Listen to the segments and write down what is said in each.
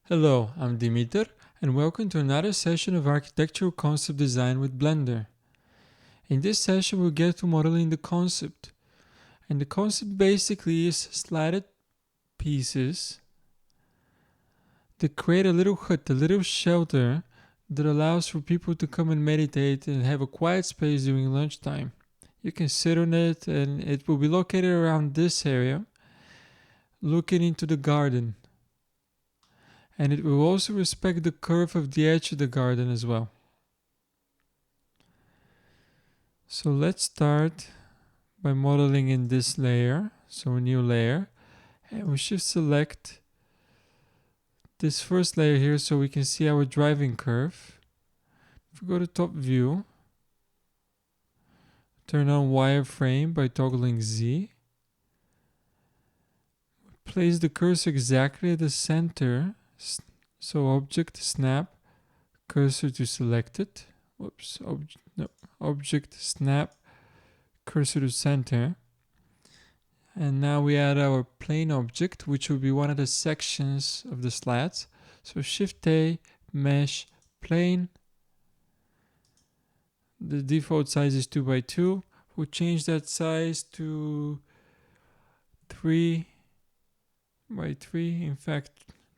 Hello, I'm Dimiter, and welcome to another session of architectural concept design with Blender. In this session we'll get to modeling the concept. And the concept basically is slatted pieces that create a little hut, a little shelter that allows for people to come and meditate and have a quiet space during lunchtime. You can sit on it and it will be located around this area, looking into the garden. And it will also respect the curve of the edge of the garden as well. So let's start by modeling in this layer. So a new layer, and we should select this first layer here so we can see our driving curve. If we go to top view, turn on wireframe by toggling Z. Place the cursor exactly at the center. So object, snap, cursor to selected. Whoops, object, snap, cursor to center. And now we add our plane object, which will be one of the sections of the slats. So Shift A, mesh, plane. The default size is 2x2. We'll change that size to 3 by 3. In fact,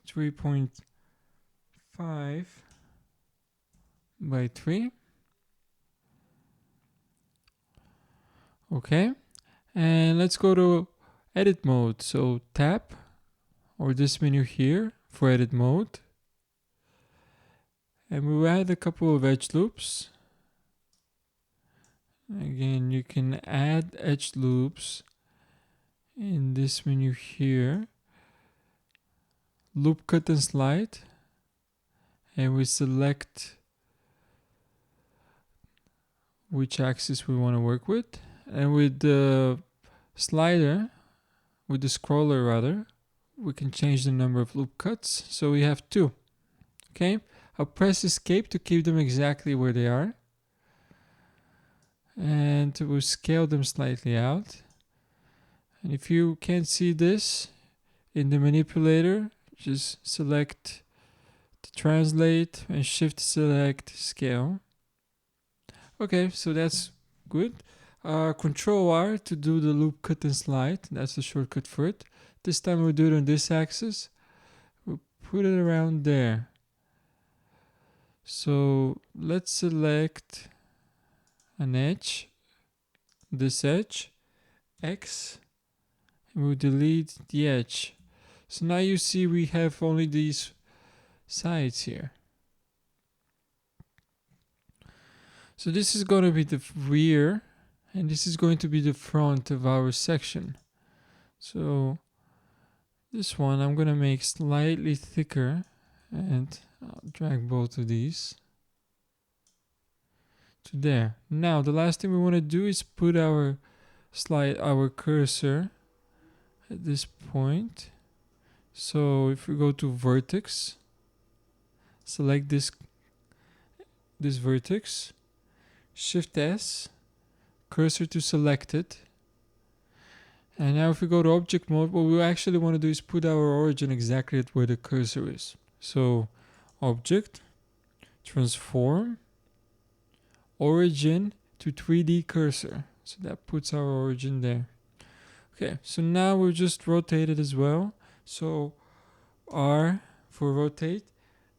3.5 by 3. Okay. And let's go to edit mode. So tab or this menu here for edit mode. And we'll add a couple of edge loops. Again, you can add edge loops in this menu here. Loop, cut and slide. And we select which axis we want to work with. And with the slider, with the scroller rather, we can change the number of loop cuts. So we have 2. Okay, I'll press escape to keep them exactly where they are. And we'll scale them slightly out. And if you can't see this in the manipulator, just select the translate and shift select scale. Okay, so that's good. Control R to do the loop, cut and slide. That's the shortcut for it. This time we'll do it on this axis. We'll put it around there. So let's select an edge, this edge, X, and we'll delete the edge. So now you see we have only these sides here. So this is going to be the rear, and this is going to be the front of our section. So this one I'm going to make slightly thicker, and I'll drag both of these to there. Now the last thing we want to do is put our cursor at this point. So if we go to vertex, select this vertex, Shift S, cursor to selected. And now if we go to object mode, what we actually want to do is put our origin exactly at where the cursor is. So object, transform, origin to 3D cursor. So that puts our origin there. Okay, so now we'll just rotate it as well. So R for rotate,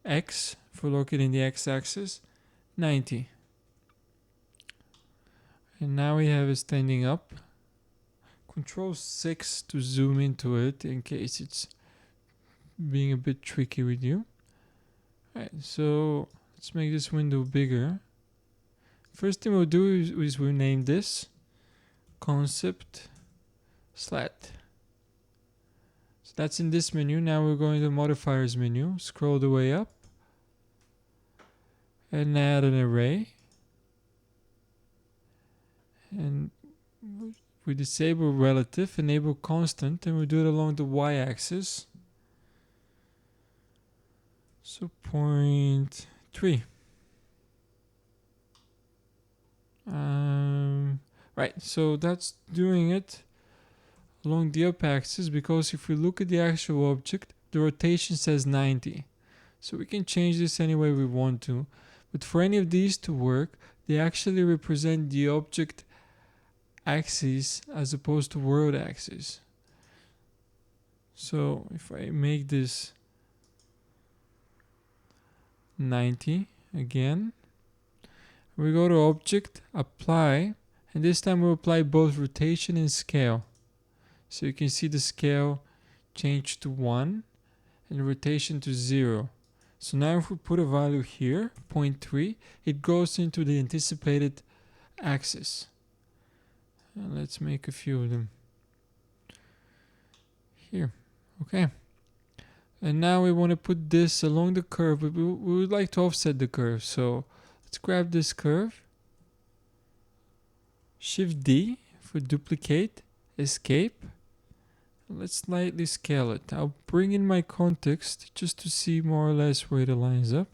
X for locating the X-axis, 90. And now we have it standing up. Control 6 to zoom into it in case it's being a bit tricky with you. Alright, so let's make this window bigger. First thing we'll do is we'll name this concept slat. So that's in this menu. Now we're going to the modifiers menu. Scroll the way up and add an array. And we disable relative, enable constant, and we do it along the y-axis. So 0.3. Right, so that's doing it along the up axis, because if we look at the actual object, the rotation says 90. So we can change this any way we want to. But for any of these to work, they actually represent the object axis as opposed to world axis. So if I make this 90 again, we go to object, apply, and this time we'll apply both rotation and scale. So you can see the scale change to 1 and rotation to 0. So now if we put a value here, 0.3, it goes into the anticipated axis. And let's make a few of them here. Okay. And now we want to put this along the curve, but we would like to offset the curve. So let's grab this curve, Shift D for duplicate, escape. Let's slightly scale it. I'll bring in my context just to see more or less where it lines up.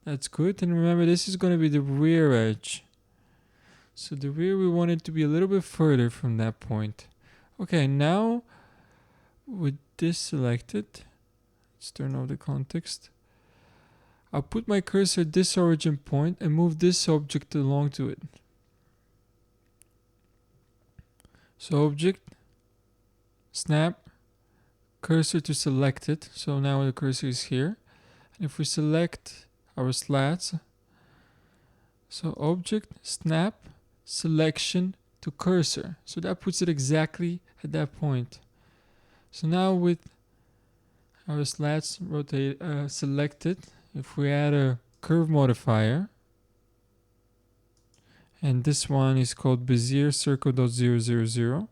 That's good. And remember, this is going to be the rear edge. So the rear, we want it to be a little bit further from that point. Okay, now with this selected, let's turn off the context. I'll put my cursor at this origin point and move this object along to it. So object, snap, cursor to selected. So now the cursor is here. And if we select our slats, so object, snap, selection to cursor. So that puts it exactly at that point. So now with our slats selected, if we add a curve modifier, and this one is called Bezier circle.000.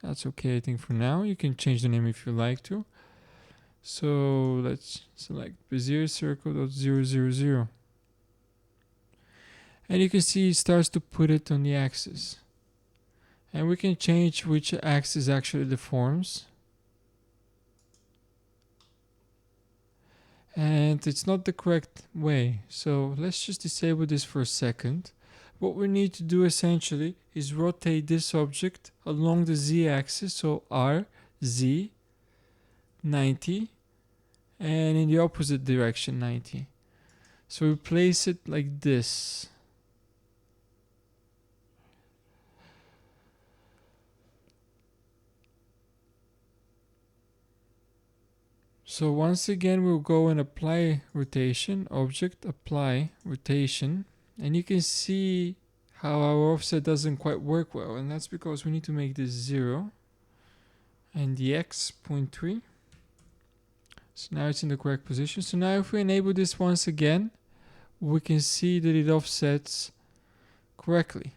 That's okay, I think, for now. You can change the name if you like to. So let's select Bezier circle.000. And you can see it starts to put it on the axis. And we can change which axis actually deforms. And it's not the correct way. So let's just disable this for a second. What we need to do essentially is rotate this object along the z-axis, so R, Z, 90, and in the opposite direction 90. So we place it like this. So once again we'll go and apply rotation, object, apply rotation. And you can see how our offset doesn't quite work well, and that's because we need to make this 0 and the x 0.3. So now it's in the correct position. So now if we enable this once again, we can see that it offsets correctly.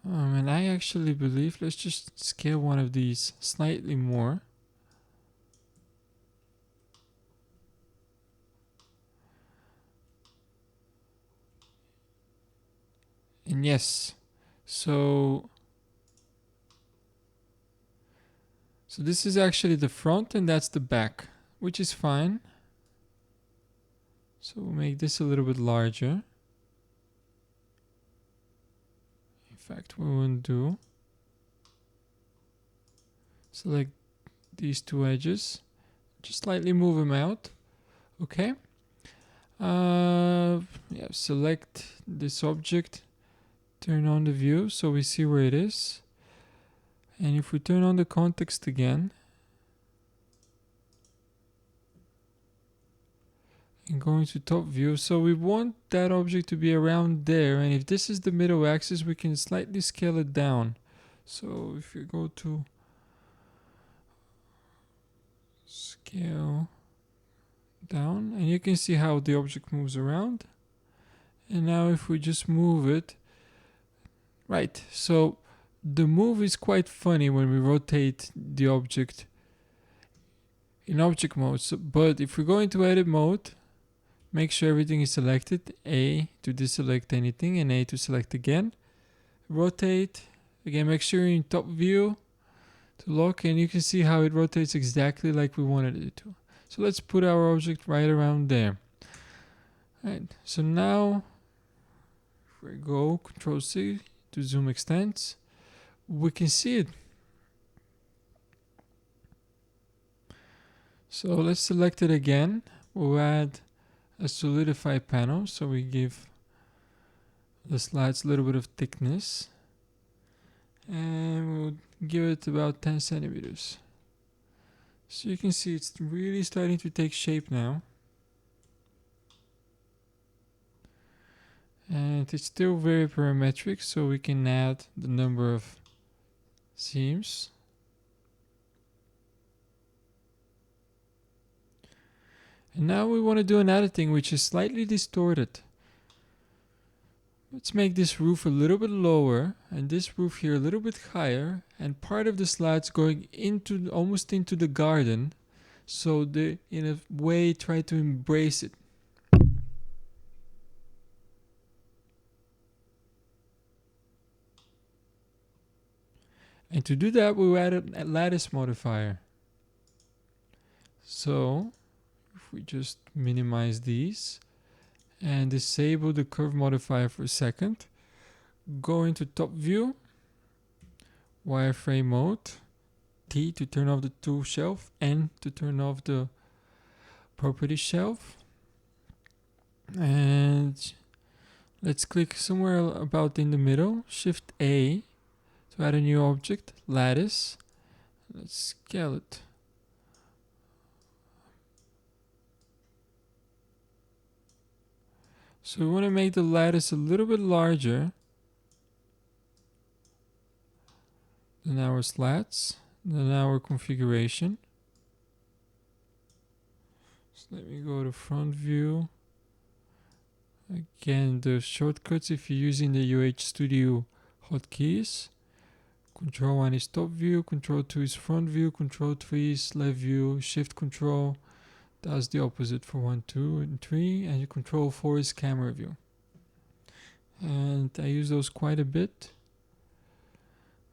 And I actually believe, let's just scale one of these slightly more. And yes, so this is actually the front and that's the back, which is fine. So we'll make this a little bit larger. In fact, we won't do. Select these two edges, just slightly move them out. Okay. Yeah, select this object. Turn on the view so we see where it is. And if we turn on the context again and go into top view, so we want that object to be around there, and if this is the middle axis we can slightly scale it down. So if you go to scale down, and you can see how the object moves around. And now if we just move it, right, so the move is quite funny when we rotate the object in object mode. So, but if we go into edit mode, make sure everything is selected, A to deselect anything and A to select again. Rotate, again make sure you're in top view to lock, and you can see how it rotates exactly like we wanted it to. So let's put our object right around there. Right, so now if we go Control C to zoom extents, we can see it. So let's select it again. We'll add a Solidify panel, so we give the slats a little bit of thickness, and we'll give it about 10 centimeters. So you can see it's really starting to take shape now. And it's still very parametric, so we can add the number of seams. And now we want to do another thing which is slightly distorted. Let's make this roof a little bit lower and this roof here a little bit higher, and part of the slats going into almost into the garden, so they in a way try to embrace it. And to do that, we'll add a lattice modifier. So if we just minimize these and disable the curve modifier for a second, go into top view, wireframe mode, T to turn off the tool shelf, N to turn off the property shelf, and let's click somewhere about in the middle, Shift A to add a new object, lattice. Let's scale it. So we want to make the lattice a little bit larger than our slats, than our configuration. So let me go to front view. Again, the shortcuts if you're using the UH Studio hotkeys. Control 1 is top view, Control 2 is front view, Control 3 is left view, Shift Control does the opposite for 1, 2, and 3, and your Control 4 is camera view. And I use those quite a bit.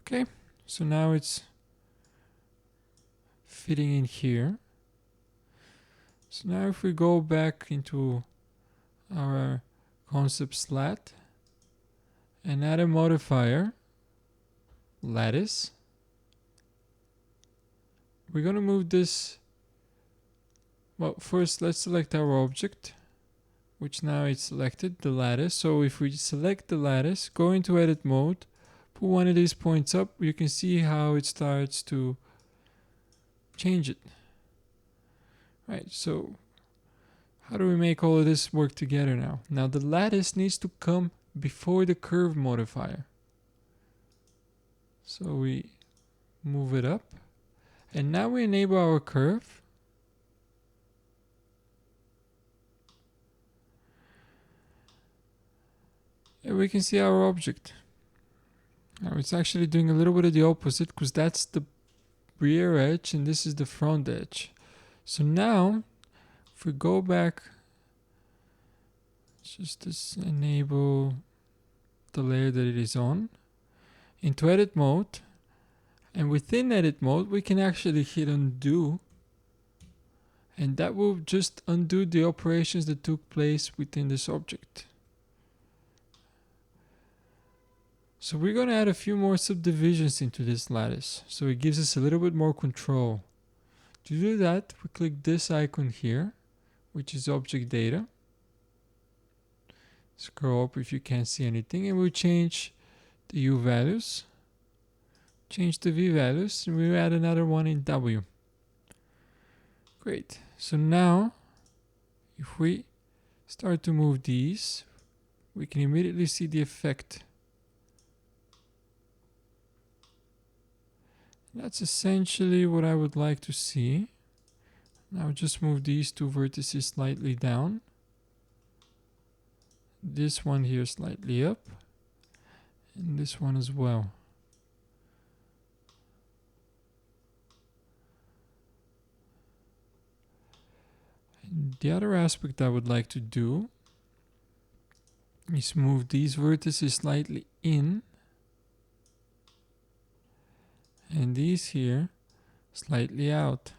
Okay, so now it's fitting in here. So now if we go back into our concept slat and add a modifier, lattice, we're going to move this. Well, first let's select our object, which now it's selected, the lattice. So if we select the lattice, go into edit mode, put one of these points up, you can see how it starts to change it. Right, so how do we make all of this work together now? Now the lattice needs to come before the curve modifier. So we move it up, and now we enable our curve. And we can see our object. Now it's actually doing a little bit of the opposite, because that's the rear edge and this is the front edge. So now if we go back, just enable the layer that it is on into edit mode, and within edit mode we can actually hit undo, and that will just undo the operations that took place within this object. So we're going to add a few more subdivisions into this lattice, so it gives us a little bit more control. To do that, we click this icon here, which is object data. Scroll up if you can't see anything, and we'll change the U values, change the V values, and we'll add another one in W. Great. So now, if we start to move these, we can immediately see the effect. That's essentially what I would like to see. Now just move these two vertices slightly down. This one here slightly up. And this one as well. And the other aspect I would like to do is move these vertices slightly in, and these here slightly out.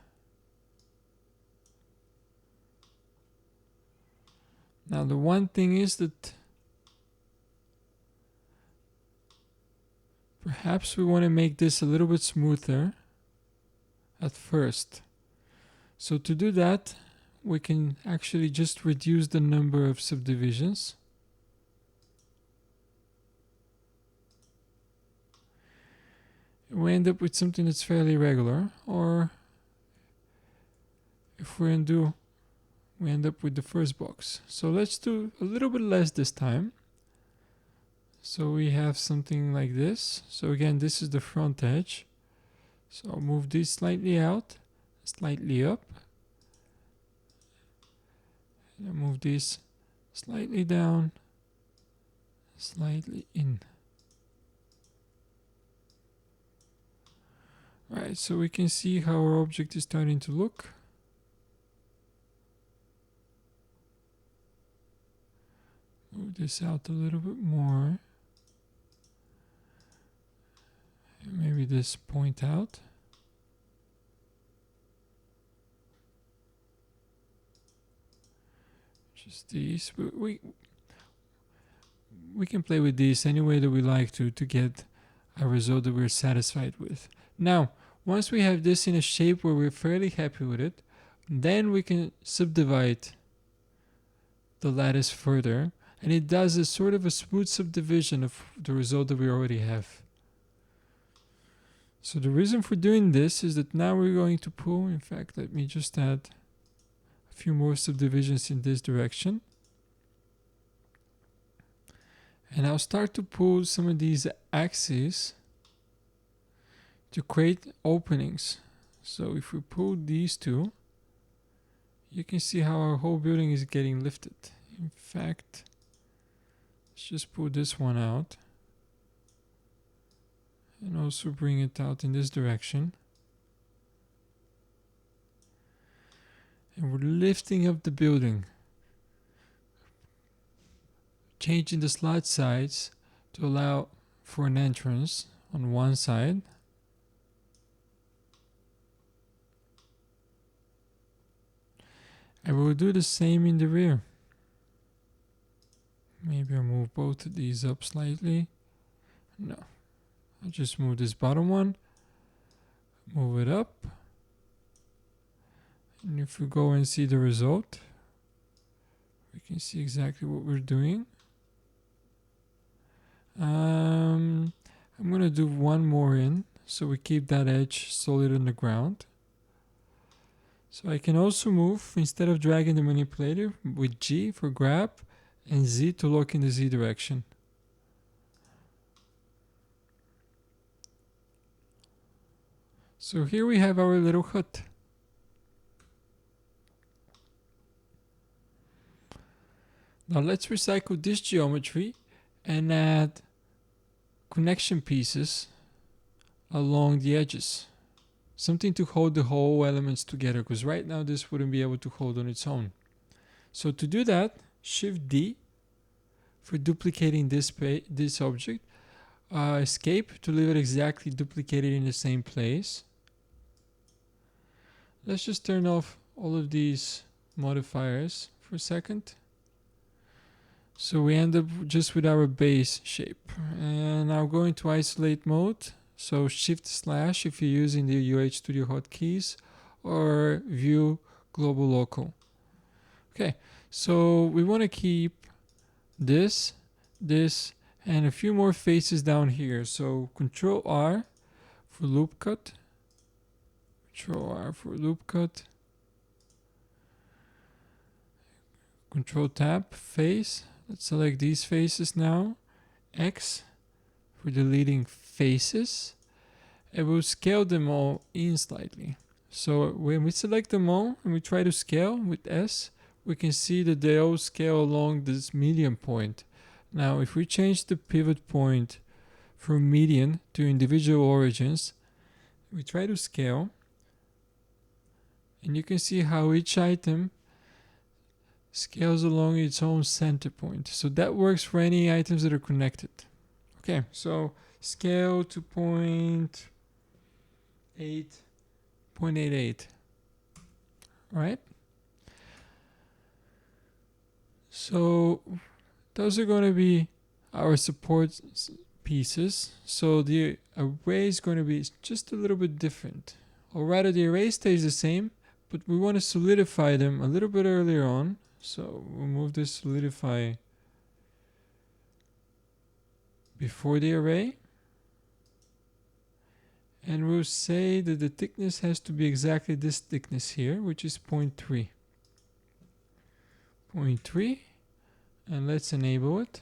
Now the one thing is that perhaps we want to make this a little bit smoother at first. So to do that, we can actually just reduce the number of subdivisions. We end up with something that's fairly regular, or if we undo, we end up with the first box. So let's do a little bit less this time. So we have something like this. So again, this is the front edge. So I'll move this slightly out, slightly up. And I'll move this slightly down, slightly in. Alright, so we can see how our object is starting to look. Move this out a little bit more. And maybe this point out. Just these. We can play with these any way that we like to get a result that we're satisfied with. Now, once we have this in a shape where we're fairly happy with it, then we can subdivide the lattice further, and it does a sort of a smooth subdivision of the result that we already have. So the reason for doing this is that now we're going to pull, in fact, let me just add a few more subdivisions in this direction. And I'll start to pull some of these axes to create openings. So if we pull these two, you can see how our whole building is getting lifted. In fact, let's just pull this one out and also bring it out in this direction. And we're lifting up the building, changing the slat sides to allow for an entrance on one side. And we'll do the same in the rear. Maybe I'll move both of these up slightly. No, I'll just move this bottom one, move it up. And if we go and see the result, we can see exactly what we're doing. I'm going to do one more in, so we keep that edge solid on the ground. So I can also move, instead of dragging the manipulator, with G for grab and Z to lock in the Z direction. So here we have our little hut. Now let's recycle this geometry and add connection pieces along the edges. Something to hold the whole elements together, because right now this wouldn't be able to hold on its own. So to do that, Shift D for duplicating this object, Escape to leave it exactly duplicated in the same place. Let's just turn off all of these modifiers for a second. So we end up just with our base shape. And now go into isolate mode. So Shift/ if you're using the UH Studio hotkeys, or View Global Local. Okay, so we want to keep this, and a few more faces down here. So Control R for loop cut. Control R for loop cut. Control Tab face. Let's select these faces now. X for deleting faces, and we'll scale them all in slightly. So when we select them all and we try to scale with S, we can see that they all scale along this median point. Now if we change the pivot point from median to individual origins, we try to scale, and you can see how each item scales along its own center point. So that works for any items that are connected. Okay, so scale to 0.88. Right? So those are going to be our support pieces. So the array is going to be just a little bit different. Or rather, the array stays the same, but we want to solidify them a little bit earlier on. So we'll move this solidify before the array. And we'll say that the thickness has to be exactly this thickness here, which is 0.3. 0.3. And let's enable it.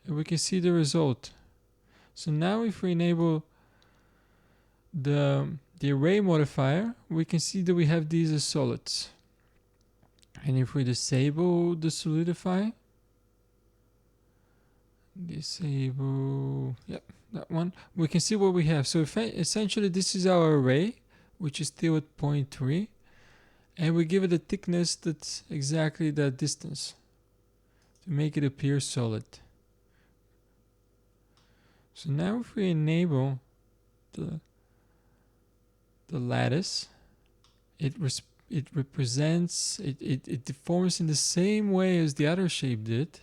And we can see the result. So now if we enable the array modifier, we can see that we have these as solids. And if we disable the solidify, yep, that one, we can see what we have. So essentially this is our array, which is still at 0.3, and we give it a thickness that's exactly that distance to make it appear solid. So now if we enable the lattice, it represents, it deforms in the same way as the other shape did,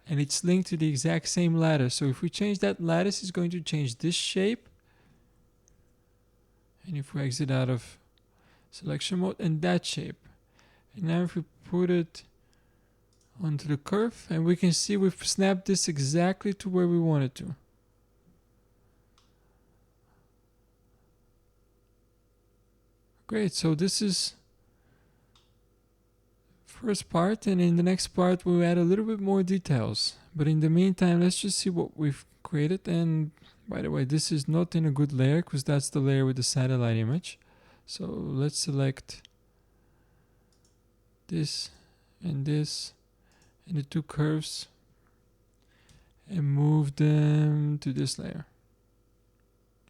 and it's linked to the exact same lattice. So if we change that lattice, it's going to change this shape. And if we exit out of selection mode, and that shape. And now if we put it onto the curve, and we can see we've snapped this exactly to where we want it to. Great, so this is first part, and in the next part we'll add a little bit more details. But in the meantime, let's just see what we've created. And by the way, this is not in a good layer because that's the layer with the satellite image. So let's select this and the two curves and move them to this layer.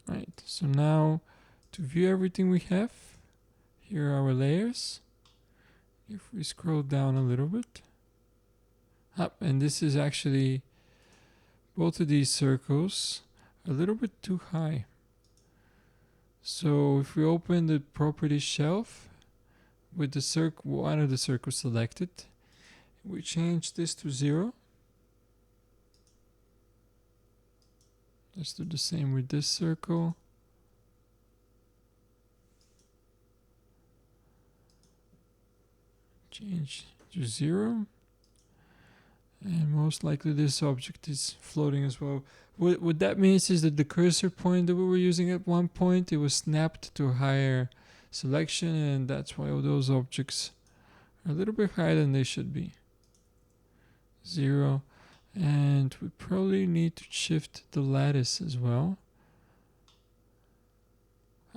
Right, so now to view everything we have, here are our layers. If we scroll down a little bit, and this is actually both of these circles a little bit too high. So if we open the properties shelf with the one of the circles selected, we change this to 0. Let's do the same with this circle. Change to 0. And most likely this object is floating as well. What that means is that the cursor point that we were using at one point, it was snapped to a higher selection, and that's why all those objects are a little bit higher than they should be. 0. And we probably need to shift the lattice as well.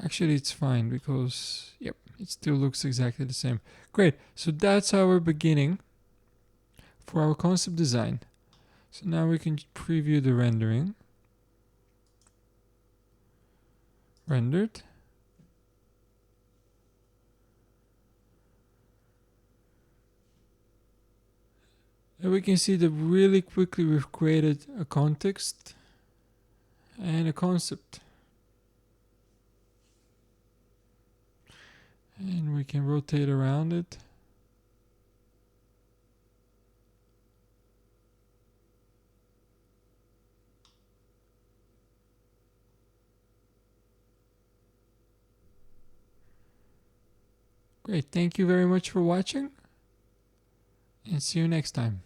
Actually, it's fine because, yep, it still looks exactly the same. Great, so that's our beginning for our concept design. So now we can preview the rendering. Rendered. And we can see that really quickly we've created a context and a concept. And we can rotate around it. Great, thank you very much for watching, and see you next time.